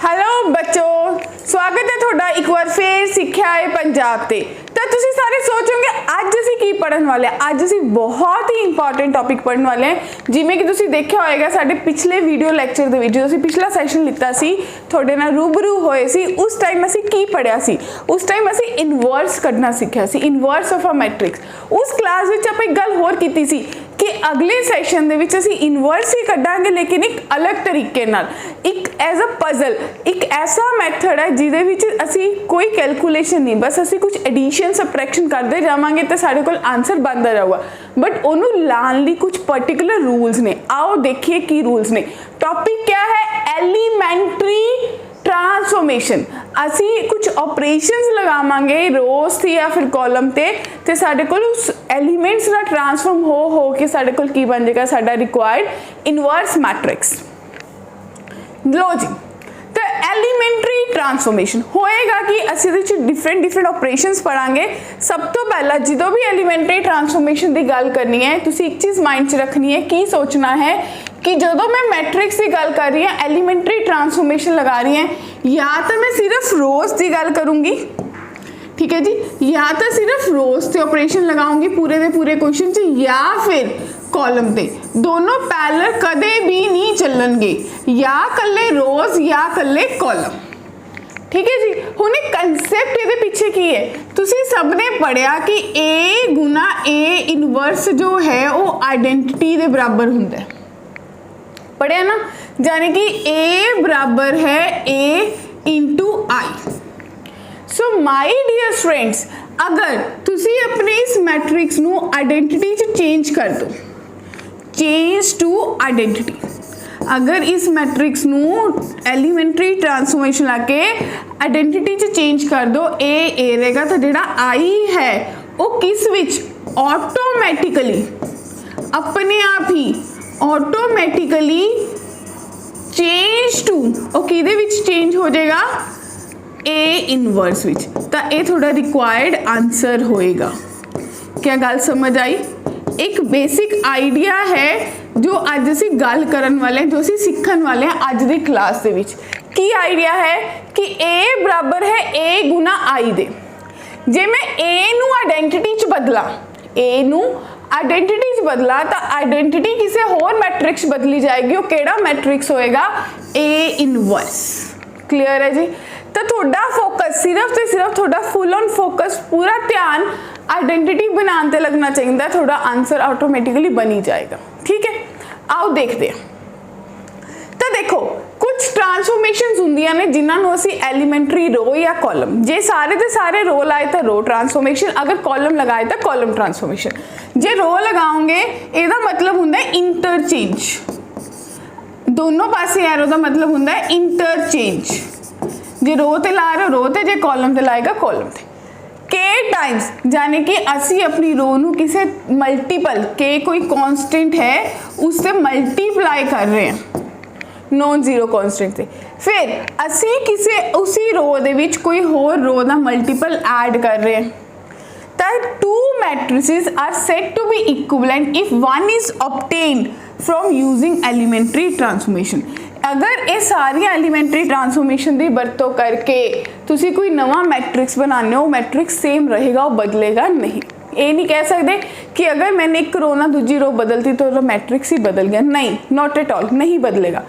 Hello बच्चों, स्वागत है थोड़ा एक बार फिर सिक्ख्या है पंजाब ते। तो तुसी सारे सोचोगे अज असीं की पढ़न वाले हैं। अज असीं बहुत ही इंपॉर्टेंट टॉपिक पढ़न वाले हैं। जिवें कि तुसी देखिया होएगा साडे पिछले वीडियो लैक्चर दे विच जो असीं पिछला सैशन लिता सी, थोड़े नाल रूबरू होए सी, उस टाइम असीं की पढ़िया सी। उस टाइम असीं इनवर्स कढना सिक्ख्या सी, इनवर्स ऑफ अ मैट्रिक्स। उस क्लास विच आपां एक गल होर कीती सी कि अगले सैशन दे विच असीं इनवर्स ही कढांगे, लेकिन एक अलग तरीके नाल, एक एज अ पजल, एक ऐसा मैथड है जिहदे विच असीं कोई कैलकुलेशन नहीं, बस असीं कुछ एडिशन सबट्रैक्शन करते जावांगे तो साडे कोल आंसर बनदा रहूगा। बट ओनू लाण लई कुछ पर्टिकुलर रूल्स ने। आओ देखिए की रूल्स ने। टॉपिक क्या है? Elementary transformation. असी कुछ ऑपरेशंस लगावांगे रोज थी या फिर कॉलम ते साडे कोल उस एलिमेंट्स ना ट्रांसफॉर्म हो के साडे कोल की बन जाएगा साडा रिक्वायर्ड इनवर्स मैट्रिक्स। लो जी, तो एलीमेंट्री ट्रांसफॉर्मेशन होएगा कि असी डिफरेंट ऑपरेशंस पढ़ांगे। सब तो पहला जो भी एलीमेंट्री ट्रांसफॉर्मेशन की गल करनी है, तुसी एक चीज़ माइंड च रखनी है, की सोचना है कि जो मैं मैट्रिक्स की गल कर रही हूँ, एलीमेंट्री ट्रांसफॉर्मेशन लगा रही हैं, या तो मैं सिर्फ रोज की गल करूँगी, ठीक है जी, या तो सिर्फ रोज से ऑपरेशन लगाऊंगी पूरे के पूरे क्वेश्चन च, या फिर कॉलम ते। दोनों पैरेलल कदे भी नहीं चलणगे, या कल्ले रोज या कल्ले कॉलम। ठीक है जी। हुण कंसेप्ट ये पीछे की है, तुसी सबने पढ़िया कि ए गुना ए इनवर्स जो है वो आइडेंटिटी के बराबर हुंदा है, पढ़िया ना, यानी कि ए बराबर है A into I. So my dear friends, अगर तुसी अपने इस मैट्रिक्स नू आइडेंटिटी च चेंज कर दो, चेंज टू आइडेंटिटी, अगर इस मैट्रिक्स नू एलीमेंट्री ट्रांसफॉर्मेशन लाके आइडेंटिटी च चेंज कर दो, ए रहेगा, तो जिहड़ा आई है वो किस विच ऑटोमैटिकली अपने आप ही ऑटोमैटिकली चेंज टू और किहदे विच चेंज हो जाएगा? ए इनवर्स विच। तो ये थोड़ा रिक्वायर्ड आंसर होएगा। क्या गल समझ आई? एक बेसिक आइडिया है जो अज असी गल करन वाले, जो असी सीखन वाले हैं अज दी क्लास दे विच। की आइडिया है कि ए बराबर है ए गुना आई दे। जे मैं ए नू आइडेंटिटी च बदला, ए नू आइडेंटिटी च बदला, तो आइडेंटिटी किसी होर मैट्रिक्स बदली जाएगी। वो केड़ा मैट्रिक्स होएगा? A inverse. क्लियर है जी? तो थोड़ा फोकस सिर्फ तो सिर्फ थोड़ा फुल ऑन फोकस, पूरा ध्यान आइडेंटिटी बनाने लगना चाहिए, थोड़ा आंसर ऑटोमेटिकली बन ही जाएगा। ठीक है, आओ देखते हैं। तो देखो कुछ ट्रांसफॉर्मेशंस होंदियां ने जिन्होंने असी एलीमेंट्री रो या कॉलम, जे सारे के सारे रो लाए तो रो ट्रांसफॉर्मेशन, अगर कॉलम लगाए तो कॉलम ट्रांसफॉर्मेशन। जे रो लगाओगे इसका मतलब होंदा है इंटरचेंज, दोनों पासे एरो का मतलब होंदा है इंटरचेंज। जे रो ते ला रहे हो रो ते, जे कॉलम ते लाएगा कॉलम ते। के टाइम्स यानी कि असी अपनी रो नू किसी मल्टीपल, के कोई कांस्टेंट है उससे मल्टीप्लाई कर रहे हैं नॉन जीरो कांस्टेंट से, फिर असी किसी उसी रो दे विच कोई होर रो दा मल्टीपल ऐड कर रहे हैं, तो two matrices are said to be equivalent if one is obtained from using elementary transformation. अगर ये सारी एलीमेंट्री ट्रांसफॉर्मेशन की वरतों करके तुसी कोई नवा मैट्रिक्स बनाने हो, मैट्रिक्स सेम रहेगा, वो बदलेगा नहीं। ये नहीं कह सकते कि अगर मैंने एक रो ना दूजी रो बदलती तो मैट्रिक्स ही बदल गया, नहीं, नॉट एट ऑल, नहीं बदलेगा।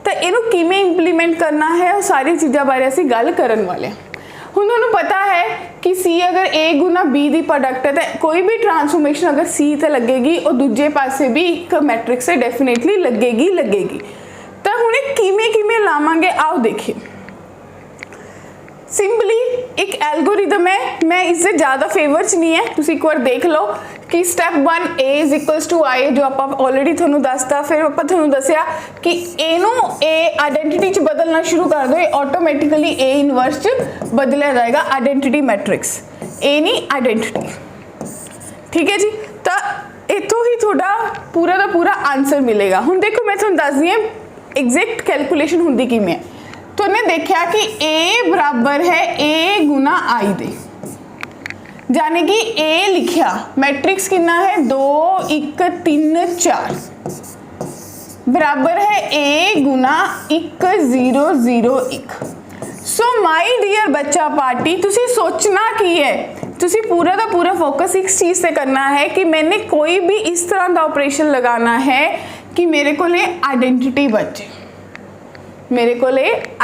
तो इनू किमें इंप्लीमेंट करना है वो सारी चीज़ों बारे असी गल करन वाले। हुण तुहानूं पता है कि सी अगर ए गुना बी दी प्रोडक्ट है तो कोई भी ट्रांसफॉर्मेशन अगर सी ते लगेगी और दूजे पासे भी एक मैट्रिक्स से डेफिनेटली लगेगी। तो हुण किमें लावांगे, आओ देखिए। सिंपली एक एल्गोरिदम है, मैं इससे ज़्यादा फेवर च नहीं है, तुसी एक बार देख लो कि step 1 A is equals to I, जो आप ऑलरेडी थोनू दसता, फिर आप थोनू दसिया कि ए नू ए आइडेंटिटी च बदलना शुरू कर दो, ये ऑटोमैटिकली ए इनवर्स च बदलिया जाएगा आइडेंटिटी मैट्रिक्स, ए नहीं आइडेंटिटी। ठीक है जी, तो इतों ही थोड़ा पूरा का पूरा आंसर मिलेगा। हुण देखो मैं थोनू दस दी एग्जैक्ट कैलकुलेशन होंदी किवें है। तो ने देखा कि ए बराबर है ए गुना आई दे, यानी कि ए लिखिया मैट्रिक्स कितना है 2 1 3 4, बराबर है a गुना 1001। सो माई डियर बच्चा पार्टी, तुसी सोचना की है, तुसी पूरा का पूरा फोकस इस चीज़ से करना है कि मैंने कोई भी इस तरह का ऑपरेशन लगाना है कि मेरे को आइडेंटिटी बचे, मेरे को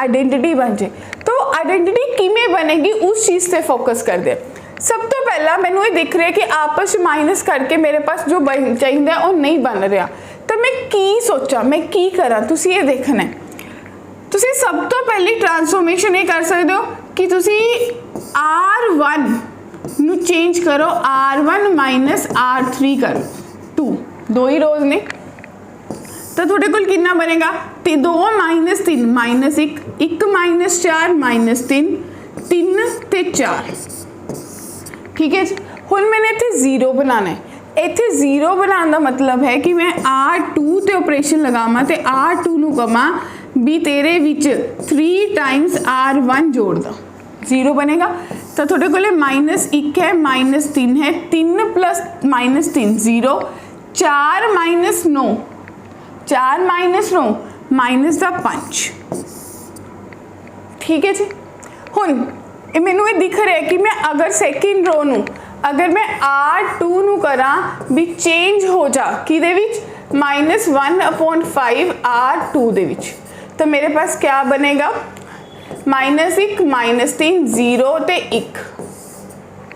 आइडेंटिटी बचे। तो आइडेंटिटी किमें बनेगी उस चीज़ से फोकस कर दे। सब तो पहला मैनू ये दिख रहा है कि आपस माइनस करके मेरे पास जो चाहिए वो नहीं बन रहा, तो मैं की सोचा, मैं की करा, तुसी ये देखना है। तुसी सब तो पहली ट्रांसफॉर्मेशन ये कर सकते हो कि तुसी R1 नू चेंज करो R1 माइनस R3 करो, 2 ही रोज ने, तो थोड़े को कितना बनेगा 2 माइनस 3 माइनस 1, 1 माइनस 4 माइनस 3, 3 ते 4। ठीक है जी। हुण मैंने इत्थे 0 बनाना है। इत्थे 0 बनाने का मतलब है कि मैं R2 ते ऑपरेशन लगावां ते R2 नू कहां भी तेरे विच 3 टाइम्स R1 जोड़ दा, 0 बनेगा। तो थोड़े को -1 है, -3 है, 3 प्लस -3 0, 4 माइनस 9, 4 माइनस 9 माइनस दा 5। ठीक है जी। हुण मैनू ये दिख रहा है कि मैं अगर सैकेंड रो नू अगर मैं R2 नू करा भी चेंज हो जा किदे विच -1/5 R2 दे विच, तो मेरे पास क्या बनेगा -1 -3 0 ते 1।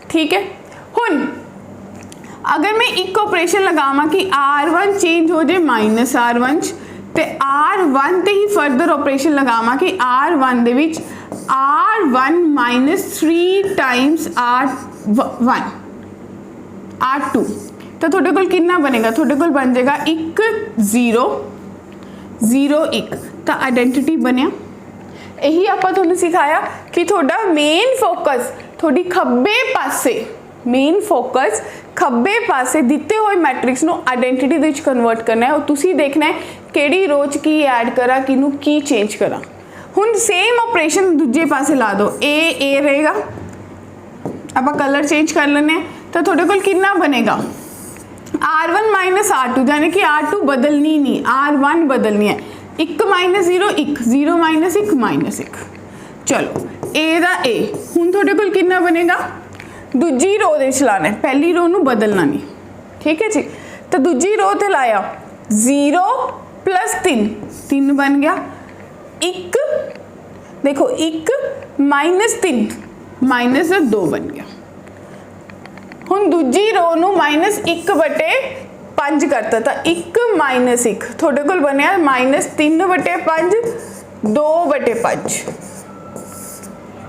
ठीक है। हुण अगर मैं एक ऑपरेशन लगावा कि R1 चेंज हो जाए -R1 ते R1 ते ही फर्दर ऑपरेशन लगावा कि R1 दे विच R1 -3 टाइम्स R2, तो थोड़े को कितना बनेगा, थोड़े को बन जाएगा 1 0 0 1। तो आइडेंटिटी बनया। यही आपां तुहानूं सिखाया कि थोड़ा मेन फोकस थोड़ी खब्बे पासे, मेन फोकस खब्बे पासे दिते हुए मैट्रिक्स नूं आइडेंटिटी दे विच कन्वर्ट करना है और तुसी देखना है किहड़ी रो च की ऐड करा, किनू की चेंज करा। हुण सेम ऑपरेशन दूजे पासे ला दो, ए रहेगा, आपां कलर चेंज कर लेने, तो थोड़े को कितना बनेगा R1 माइनस R2, यानी कि R2 बदलनी नहीं, R1 बदलनी है। 1 माइनस 0 1, 0 माइनस 1 -1। चलो ए दा ए, हुण थोड़े को कितना बनेगा, दूजी रो दे चलाना है, पहली रो नू बदलना नहीं। ठीक है जी। तो दूजी रो ते लाया 0 प्लस 3 बन गया, 1 देखो 1 -3 -2 बन गया। हुण दूजी रो नू -1/5 करता, तो 1 -1 थोड़े को बनया -3/5 2/5।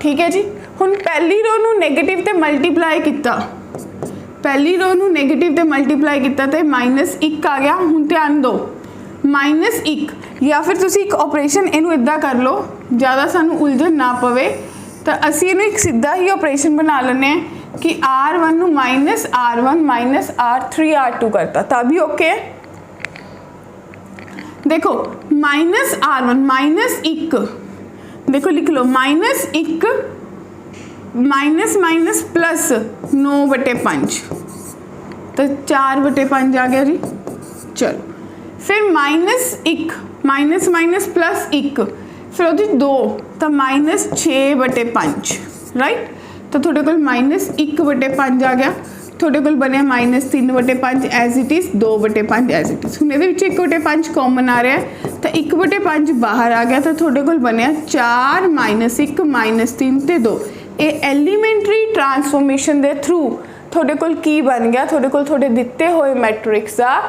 ठीक है जी। हुण पहली रो नू नेगेटिव ते मल्टीप्लाई किया, पहली रो नू नेगेटिव ते मल्टीप्लाई किया तो -1 आ गया। हुण ध्यान दो -1, या फिर तुसी एक ऑपरेशन इनू इदा कर लो, ज़्यादा सानू उलझन ना पवे, तो असी इनू एक सीधा ही ऑपरेशन बना लेने कि R1 नू -R1 माइनस R3 R2 करता, तभी ओके है। देखो -R1 -1, देखो लिख लो -1 माइनस प्लस 9/5, तो 4/5 आ गया जी। चलो फिर -1 माइनस प्लस 1, फिर वो 2, तो -6/5, राइट। तो थोड़े को -1/5 आ गया, थोड़े को बनया -3/5 as it is, 2/5 as it is. हुण इहदे विच 1/5 कॉमन आ रहा है, तो 1/5 बाहर आ गया, तो थोड़े को बनया 4 -1 -3 ते 2। ये एलीमेंटरी ट्रांसफॉर्मेशन के थ्रू थोड़े को की बन गया, थोड़े को थोड़े दिते हुए मैट्रिक्स का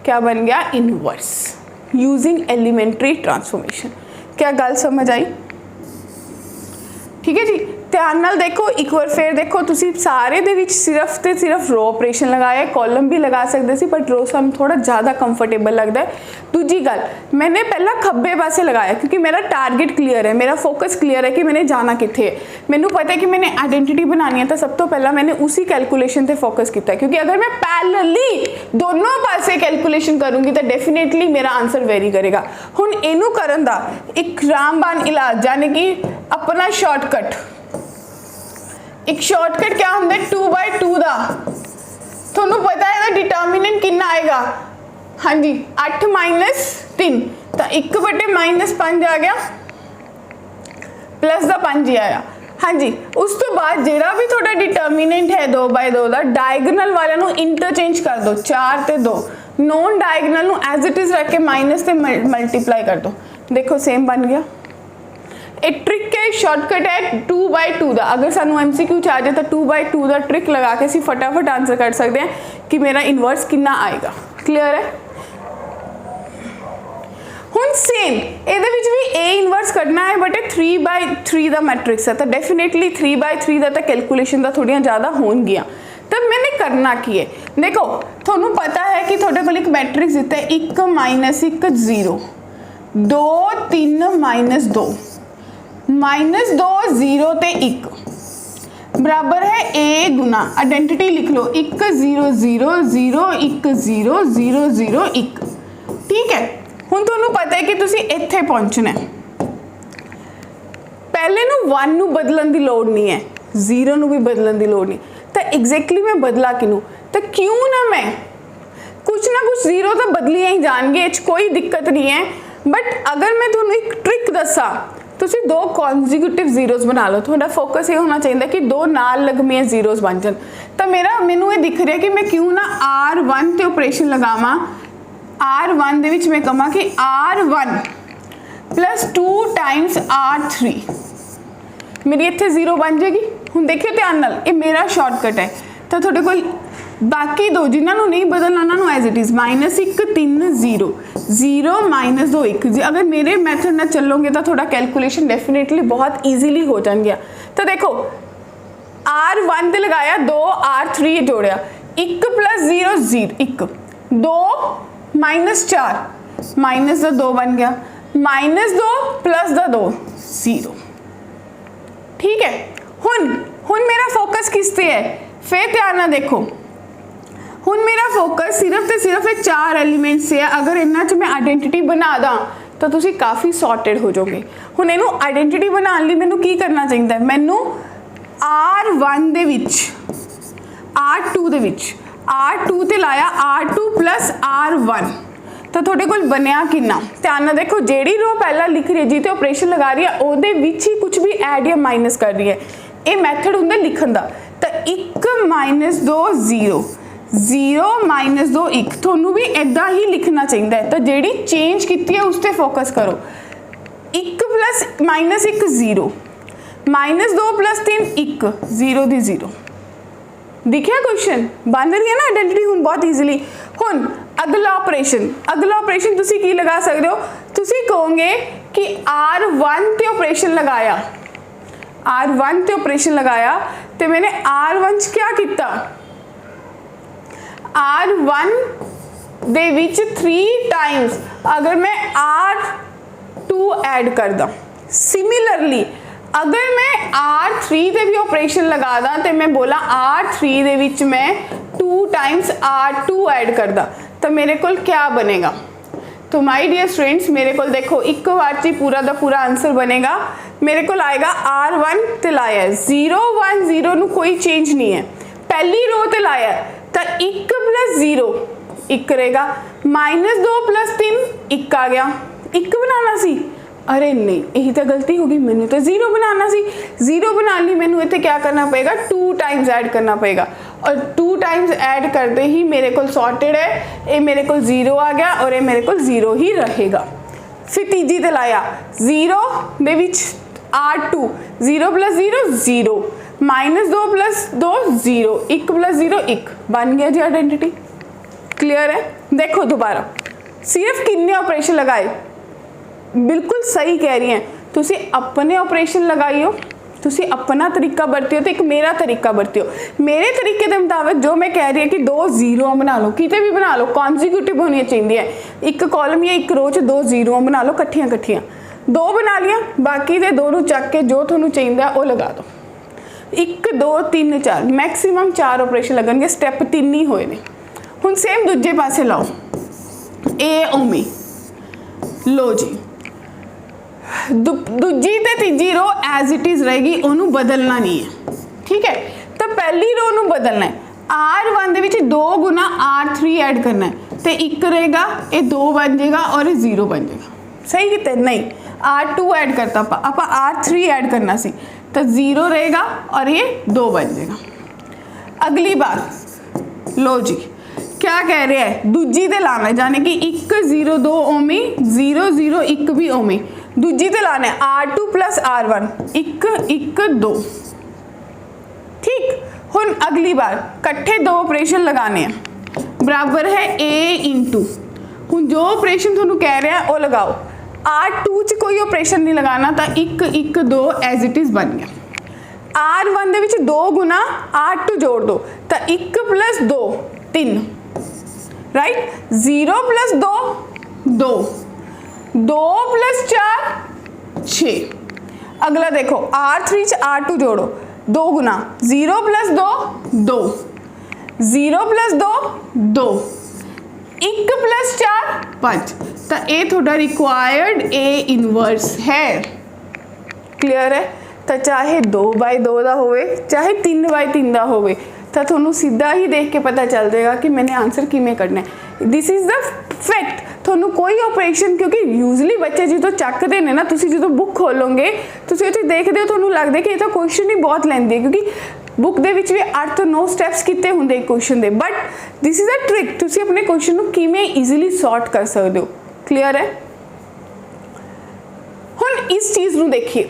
क्या बन गया, इनवर्स, यूजिंग एलीमेंटरी ट्रांसफॉर्मेशन। क्या गल समझ आई? ठीक है जी। ध्यान नाल देखो, एक बार फिर देखो, तुसी सारे दे विच सिर्फ ते सिर्फ रो ऑपरेशन लगाया, कॉलम भी लगा सकते सी, बट रो सानू थोड़ा ज़्यादा कंफर्टेबल लगता है। दूजी गल, मैंने पहला खब्बे पासे लगाया क्योंकि मेरा टारगेट क्लीयर है, मेरा फोकस क्लीयर है कि मैंने जाना कित्थे है। मैनू पता है कि मैंने आइडेंटिटी बनानी है, तो सब तो पहला मैंने उसी कैलकुलेशन से फोकस किया, क्योंकि अगर मैं पैरेलली दोनों पासे कैलकुलेशन करूँगी तो डेफिनेटली मेरा आंसर वेरी करेगा। हुण इनू करन दा एक रामबान इलाज, यानी कि अपना शॉर्टकट, एक शॉर्टकट क्या होंगे 2/2 का, थोनू पता है डिटर्मिनेंट कितना आएगा, हाँ जी 8 - 3 3 ਤਾਂ 1/-5 आ गया प्लस का 5 ही आया। हाँ जी, उस तो बाद ਜਿਹੜਾ भी ਤੁਹਾਡਾ डिटर्मिनेंट है 2/2 ਦਾ डायगोनल वाले ਨੂੰ इंटरचेंज कर दो 4 ਤੇ 2 नॉन डायगोनल ਨੂੰ एज इट इज रख के माइनस से मल्टीप्लाई कर दो। देखो सेम बन गया। एक ट्रिक है, शॉर्टकट है 2/2 ਦਾ। अगर सानू MCQ ਚ आ जाए तो 2/2 ਦਾ ट्रिक लगा के ਅਸੀਂ फटाफट आंसर कर सकते हैं कि मेरा इनवर्स कितना आएगा। क्लियर है। ਹੁਣ सेम ਇਹਦੇ ਵਿੱਚ ਵੀ A ਇਨਵਰਸ ਕੱਢਣਾ ਹੈ ਬਟ ਇਹ 3/3 ਦਾ ਮੈਟ੍ਰਿਕਸ ਹੈ ਤਾਂ ਡੈਫੀਨੇਟਲੀ 3/3 ਦਾ ਤਾਂ ਕੈਲਕੂਲੇਸ਼ਨ ਦਾ ਥੋੜੀਆਂ ਜ਼ਿਆਦਾ ਹੋਣਗੀਆਂ। ਤਾਂ मैंने करना की है, देखो ਤੁਹਾਨੂੰ पता है कि ਤੁਹਾਡੇ ਕੋਲ ਇੱਕ ਮੈਟ੍ਰਿਕਸ ਦਿੱਤਾ है 1 - 1 0 2 3 - 2 -2 0 ਤੇ 1 बराबर है A गुना आइडेंटिटी लिख लो 1 0 0 0 1 0 0 0 1। ठीक है। ਹੁਣ ਤੁਹਾਨੂੰ ਪਤਾ ਹੈ ਕਿ ਤੁਸੀਂ ਇੱਥੇ ਪਹੁੰਚਣਾ ਹੈ। ਪਹਿਲੇ ਨੂੰ 1 ਨੂੰ ਬਦਲਣ ਦੀ ਲੋੜ ਨਹੀਂ ਹੈ, 0 ਨੂੰ ਵੀ ਬਦਲਣ ਦੀ ਲੋੜ ਨਹੀਂ। ਤਾਂ ਐਗਜ਼ੈਕਟਲੀ ਮੈਂ ਬਦਲਾ ਕਿਨੂੰ, ਤਾਂ ਕਿਉਂ ਨਾ ਮੈਂ ਕੁਛ ਨਾ ਕੁਛ 0 ਤਾਂ ਬਦਲੀਆਂ ਹੀ ਜਾਣਗੇ, ਇਹ 'ਚ ਕੋਈ ਦਿੱਕਤ ਨਹੀਂ ਹੈ। ਬਟ ਅਗਰ ਮੈਂ ਤੁਹਾਨੂੰ ਇੱਕ ਟ੍ਰਿਕ ਦੱਸਾਂ, ਤੁਸੀਂ 2 ਕੌਨਜ਼ੀਕਿਊਟਿਵ ਜ਼ੀਰੋਜ਼ ਬਣਾ ਲਓ। ਤੁਹਾਡਾ ਫੋਕਸ ਇਹ ਹੋਣਾ ਚਾਹੀਦਾ ਕਿ 2 ਨਾਲ ਲੱਗਮੀਆਂ ਜ਼ੀਰੋਜ਼ ਬਣ ਜਾਣ। ਤਾਂ ਮੈਨੂੰ ਇਹ ਦਿਖ ਰਿਹਾ ਕਿ ਮੈਂ ਕਿਉਂ ਨਾ R1 ਤੇ ਆਪਰੇਸ਼ਨ ਲਗਾਵਾਂ। R1 ਦੇ ਵਿੱਚ ਮੈਂ ਕਹਾਂ ਕਿ R1 + 2 × R3 ਮੇਰੀ ਇੱਥੇ 0 ਬਣ ਜਾਏਗੀ। ਹੁਣ ਦੇਖਿਓ ਧਿਆਨ ਨਾਲ, ਇਹ ਮੇਰਾ ਸ਼ਾਰਟਕਟ ਹੈ। ਤਾਂ ਤੁਹਾਡੇ ਕੋਲ ਬਾਕੀ ਦੋ ਜਿਨ੍ਹਾਂ ਨੂੰ ਨਹੀਂ ਬਦਲਣਾ ਉਹਨਾਂ ਨੂੰ ਐਜ਼ ਇਟ ਇਜ਼ -1 3 0 0 -2 1। ਜੀ ਅਗਰ ਮੇਰੇ ਮੈਥਡ ਨਾਲ ਚੱਲੋਗੇ ਤਾਂ ਤੁਹਾਡਾ ਕੈਲਕੂਲੇਸ਼ਨ ਡੈਫੀਨੇਟਲੀ ਬਹੁਤ ਈਜ਼ੀਲੀ ਹੋ ਜਾਣਗੀਆਂ। ਤਾਂ ਦੇਖੋ R1 ਤੇ ਲਗਾਇਆ 2 R3 ਜੋੜਿਆ 1 + 0 0 1 2 -4 माइनस का 2 बन गया -2 प्लस का 2 0। ठीक है। हुन मेरा फोकस किस ते है, फिर ध्यान ना देखो। हुन मेरा फोकस सिर्फ ते सिर्फ ये 4 एलिमेंट्स से है। अगर इन्हां च मैं आइडेंटिटी बना दा तो तुसी काफ़ी सॉर्टेड हो जाओगे। हुन इनू आइडेंटिटी बनाने लई मैनू की करना चाहिए, मैनू R1 दे विच R2 दे विच R2 ते लाया R2 + R1 तो थोड़े कोल बनया कितना। ध्यान ना देखो, जेड़ी रो पहला लिख रही है जी ते ऑपरेशन लगा रही है ओदे विच ही कुछ भी ऐड या माइनस कर रही है। ये मैथड हुंदा लिखण दा। तो 1 - 2 0 0 - 2 1 थोनू भी इदा ही लिखना चाहिए है। तो जेड़ी चेंज की है उस पर फोकस करो। 1 + -1 0 -2 + 3 1 0 दी 0 दिखिया क्वेश्चन बन रही है ना आइडेंटिटी हुन बहुत ईजिली। हुन अगला ऑपरेशन तुसी की लगा सकते हो, तुसी कहोगे कि R1 ते ऑपरेशन लगाया तो मैंने R1 च क्या किया, R1 दे विच 3 टाइम्स अगर मैं R2 ऐड कर दा। सिमिलरली अगर मैं R3 दे भी ऑपरेशन लगा दा तो मैं बोला R3 दे विच मैं 2 टाइम्स R2 ऐड कर दा तो मेरे को क्या बनेगा। तो माय डियर स्टूडेंट्स मेरे को देखो एक बार च पूरा का पूरा आंसर बनेगा। मेरे को आएगा R1 ते लाया 0 1 0 नू कोई चेंज नहीं है, पहली रो ते लाया तो 1 + 0 1 रहेगा, -2 + 3 1 आ गया। 1 बनाना सी, अरे नहीं यही तो गलती होगी, मैंने तो 0 बनाना सी। 0 बनाने लिए मैंने इतने क्या करना पड़ेगा, 2 टाइम्स ऐड करना पड़ेगा और 2 टाइम्स ऐड करते ही मेरे को सॉर्टेड है, ये मेरे को 0 आ गया और ये मेरे को 0 ही रहेगा। फिर तीजी ते लाया 0 दे विच R2 0 + 0 0 -2 + 2 0 1 + 0 1 बन गया जी आइडेंटिटी। क्लियर है। देखो दोबारा सिर्फ कितने ऑपरेशन लगाए, बिल्कुल सही कह रही हैं, तुसी अपने ऑपरेशन लगाइयो, तुसी अपना तरीका बरतियो तो एक मेरा तरीका बरतियो। मेरे तरीके के मुताबिक जो मैं कह रही है कि 2 0 बना लो, किते भी बना लो, कॉन्जिक्यूटिव होनी चाहिए है। एक कॉलम या एक रो च 2 0 बना लो कट्ठियां 2 बना लिया, बाकी दे 2 नू चक के जो तुहानू चाहिए वो लगा दो। 1 2 3 4 मैक्सीमम 4 ऑपरेशन लगनगे, स्टैप 3 ही होए ने। हुण सेम दूजे पासे लाओ, ए ओमी लो जी, दूजी ते तीजी रो एज इट इज रहेगी, ओनू बदलना नहीं है। ठीक है। तो पहली रो नू बदलना है, R1 ਦੇ ਵਿੱਚ 2 ਗੁਣਾ R3 ਐਡ ਕਰਨਾ ਹੈ ਤੇ 1 ਰਹੇਗਾ, ਇਹ 2 ਬਣ ਜਾਏਗਾ ਔਰ ਇਹ 0 ਬਣ ਜਾਏਗਾ। सही कितना? नहीं, R2 ऐड करता आप R3 ऐड करना सी तो 0 रहेगा और ये 2 बन जाएगा। अगली बार लो जी, क्या कह रहे हैं, दूजी ते लाना है, जाने कि 1 0 2 ओमी 0 0 1 भी ओमी, दूजी ते लाना है R2 प्लस R1 1 1 2। ठीक, हुन अगली बार कट्ठे 2 ऑपरेशन लगाने हैं, बराबर है A इंटू, हुन जो ऑपरेशन थोनू कह रहे हैं वो लगाओ। R2 च कोई ऑपरेशन नहीं लगाना तो 1 1 2 एज इट इज़ बन गया। R1 दे विच 2 गुना R2 जोड़ दो तो 1 प्लस 2 3, राइट, 0 प्लस 2 2, 2 प्लस 4 6। अगला देखो R3 च R2 जोड़ो, 2 गुना 0 प्लस 2 2, 0 प्लस 2 2, 1 प्लस 4 5, तो ये थोड़ा रिक्वायर्ड ए इनवर्स है। क्लियर है? तो चाहे 2/2 का होवे चाहे 3/3 का होवे तो थोनू सीधा ही देख के पता चल जाएगा कि मैंने आंसर किमें करना है। This is the fact. थोनू कोई ऑपरेशन, क्योंकि यूजली बच्चे जो चकते हैं ना, तुसी जो बुक खोलोगे तुसी उत्थे देखते हो थोनू लगता है कि ये तो क्वेश्चन ही बहुत लेंदी है, क्योंकि बुक दे विच भी 8 ਤੋਂ 9 स्टैप्स किते होंदे question they, but this is a trick, तुसी अपने क्वेश्चन नू किमें ईजीली सॉर्ट कर सकते हो। क्लीयर है? हुण इस चीज़ नू देखिए,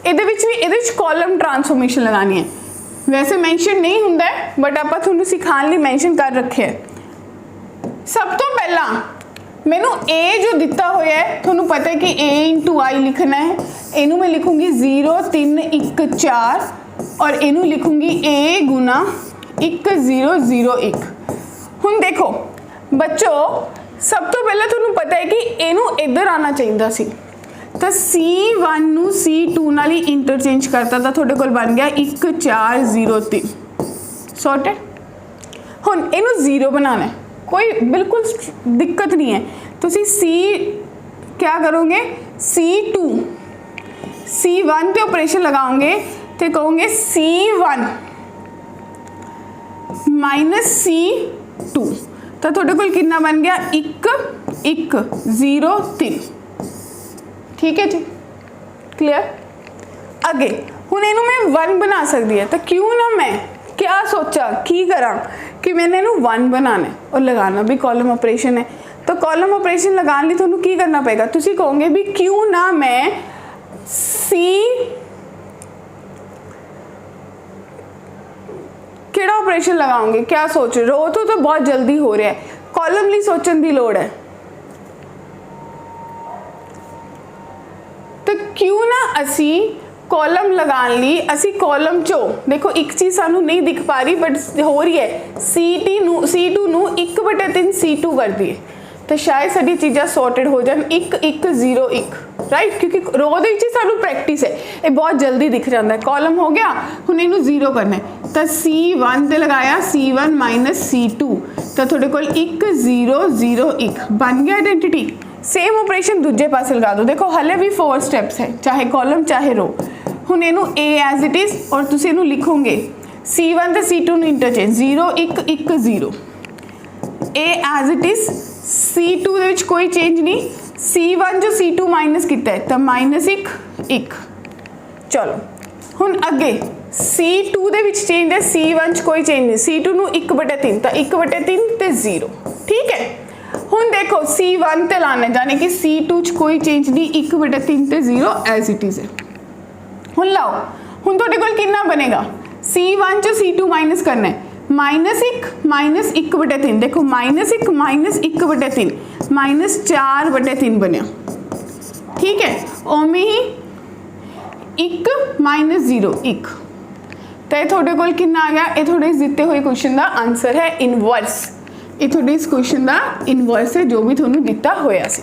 ਇਹਦੇ ਵਿੱਚ भी ਇਹਦੇ ਵਿੱਚ कॉलम ट्रांसफॉर्मेशन लगानी है, वैसे मैंशन नहीं हुंदा है बट आपां तुहानू सिखाने लिए मैंशन कर रखे है। सब तो पहला मैनू ए जो दिता होया है, तुहानू पता है कि A इंटू आई लिखना है, इनू मैं लिखूंगी 0 3 1 4 और इनू लिखूंगी A गुना 1 0 0 1। हुण देखो बच्चों, सब तो पहले तुहानू पता है कि इनू इधर आना चाहिए सी, तो C1 नू C2 नाल ही इंटरचेंज करता तो तुहाडे कोल बन गया 1 4 0 3। सॉर्टेड। हुण इनू 0 बनाना है, कोई बिल्कुल दिक्कत नहीं है। तुसी C क्या करोगे, C2 C1 ते ऑपरेशन लगाओगे तो कहोगे C1 माइनस C2, तो तुहाडे कोल कितना बन गया 1 1 0 3। ठीक है जी, क्लियर? अगे हुण इनू मैं 1 बना सकती है, तो क्यों ना मैं क्या सोचा की करा कि मैंने इनू 1 बनाना है और लगाना भी कॉलम ऑपरेशन है। तो कॉलम ऑपरेशन लगाने लिए तुहानू की करना पेगा, तुसी कहोगे भी क्यों ना मैं केड़ा ऑपरेशन लगाओगे, क्या सोच रहे हो? तो बहुत जल्दी हो रहा है, कॉलम लिए सोचने की लोड़ है। तो क्यों ना असी कॉलम लगाने ली असी कॉलम चो देखो एक चीज़ सानू नहीं दिख पा रही बट हो रही है, C2 नू 1/3 C2 कर दिए तो शायद साडी चीज़ां सॉर्टेड हो जान 1 1 0 1, राइट, क्योंकि रो दे विच सानू प्रैक्टिस है, ये बहुत जल्दी दिख जाता है। कॉलम हो गया, हुण इनू 0 करना है तो C1 ते लगाया C1 माइनस C2, तो तुहाडे कोल 1 0 0 1 बन गया आइडेंटिटी। सेम ऑपरेशन दूजे पासे लगा दो, देखो हले भी 4 स्टेप्स है, चाहे कॉलम चाहे रो। हुण इनू A एज इट इज़ और तुसीं इनू लिखोगे C1 ते C2 नू interchange 0 1 1 0, A as it is, C2 दे विच कोई चेंज नहीं, C1 जो C2 माइनस किया है तो माइनस 1 1। चलो हुण अगे C2 दे विच चेंज है, C1 च कोई चेंज नहीं, C2 नू 1/3 तो 1/3 ते 0। ठीक है, हुण देखो C1 ते लाना है, जाने कि C2 च कोई चेंज नहीं, 1/3 ते 0 एज इट इज़ है। हुण लाओ, हुण तुहाडे कोल कितना बनेगा, C1 च C2 माइनस करना है, -1 माइनस 1/3, देखो -1 माइनस 1/3 माइनस 4/3 बनया। ठीक है, ओमे ही 1 माइनस 0 1, तो ये थोड़े कोल कितना आ गया, ये थोड़े इस दिते हुए क्वेश्चन का आंसर है इनवर्स, ये थोड़े इस क्वेश्चन का इनवर्स है जो भी थोनू दिता होया सी।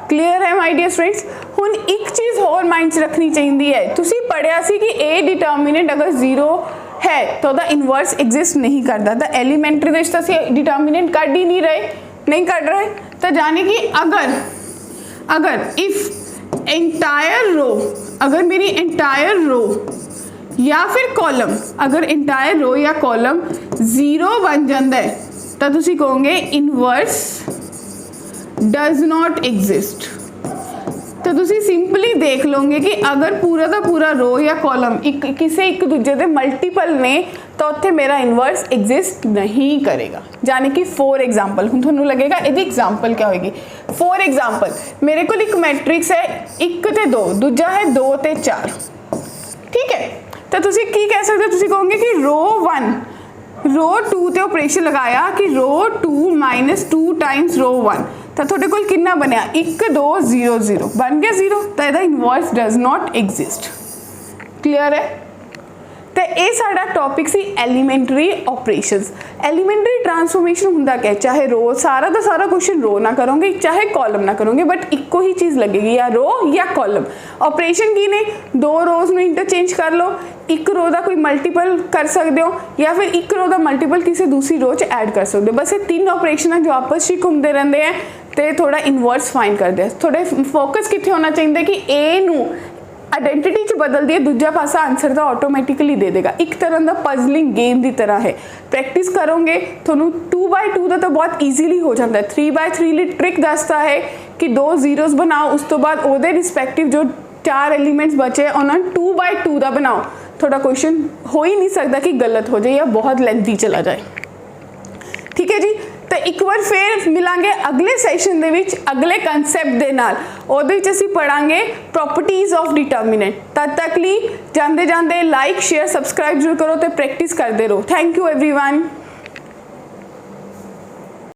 क्लीयर है माय डियर स्टूडेंट्स? हुण एक चीज़ होर माइंड च रखनी चाहिए है, तुसी पढ़िया सी कि ए डिटर्मिनेंट अगर 0 है तो द इनवर्स एग्जिस्ट नहीं करता, तो एलीमेंट्री दे विच असीं डिटर्मिनेंट कढ ही नहीं कढ रहे, तो जाने कि अगर इफ एंटायर रो, अगर मेरी एंटायर रो या फिर कॉलम, अगर एंटायर रो या कॉलम 0 बन जाता है तो तुसी कहोगे इनवर्स डज नॉट एग्जिस्ट। तो तुसी सिंपली देख लोगे कि अगर पूरा का पूरा रो या कॉलम किसी एक दूजे के मल्टीपल ने तो उत्थे मेरा इनवर्स एग्जिस्ट नहीं करेगा। यानी कि फॉर एग्जाम्पल हुण तुहानूं लगेगा इहदी एग्जाम्पल क्या होगी। फॉर एग्जाम्पल मेरे को एक मैट्रिक्स है 1 ते 2, दूजा है 2 ते 4, ठीक है। तो तुसी की कह सकते हो, तुसी कहोगे कि रो 1 रो 2 ते ऑपरेशन लगाया कि रो 2 माइनस 2 टाइम्स रो 1 तो थोड़े कोल कितना बनया 1 2 0 0 बन गया 0 तो यदा inverse does not exist. Clear है। तो ये साडा टॉपिक सी एलीमेंटरी ऑपरेशंस। एलीमेंटरी ट्रांसफॉर्मेशन हुंदा क्या, चाहे रो सारा का सारा क्वेश्चन रो ना करोगे चाहे कॉलम ना करोगे बट इको ही चीज़ लगेगी, या रो या कॉलम। ऑपरेशन की ने 2 रोज में इंटरचेंज कर लो, एक रो का कोई मल्टीपल कर सकते हो या फिर एक रो का मल्टीपल किसी दूसरी रो च ऐड कर सकते हो। बस ये 3 ऑपरेशन है जो आपस में घूमते रहते हैं तो थोड़ा इनवर्स फाइंड करते हैं। थोड़े फोकस कितने होना चाहिए कि ए नू आइडेंटिटी च बदल दिए, दूजा पासा आंसर तो ऑटोमैटिकली दे देगा। एक तरह का पजलिंग गेम की तरह है। प्रैक्टिस करोगे थोनू 2x2 का तो बहुत ईजीली हो जाता है। 3x3 ली ट्रिक दसता है कि 2 जीरोस बनाओ, उस तो बाद ओदे रिस्पैक्टिव जो 4 एलीमेंट्स बचे उन्होंने 2x2 का बनाओ। थोड़ा क्वेश्चन हो ही नहीं सकता कि गलत हो जाए या बहुत लेंथी चला जाए। ठीक है जी। तो एक बार फिर मिलांगे अगले सैशन दे विच अगले कंसैप्ट दे नाल। ओदे विच असीं पढ़ांगे प्रॉपर्टीज ऑफ डिटर्मिनेंट। तद तक ली जांदे जांदे लाइक शेयर सब्सक्राइब जरूर करो तो प्रैक्टिस करते रहो। Thank you everyone.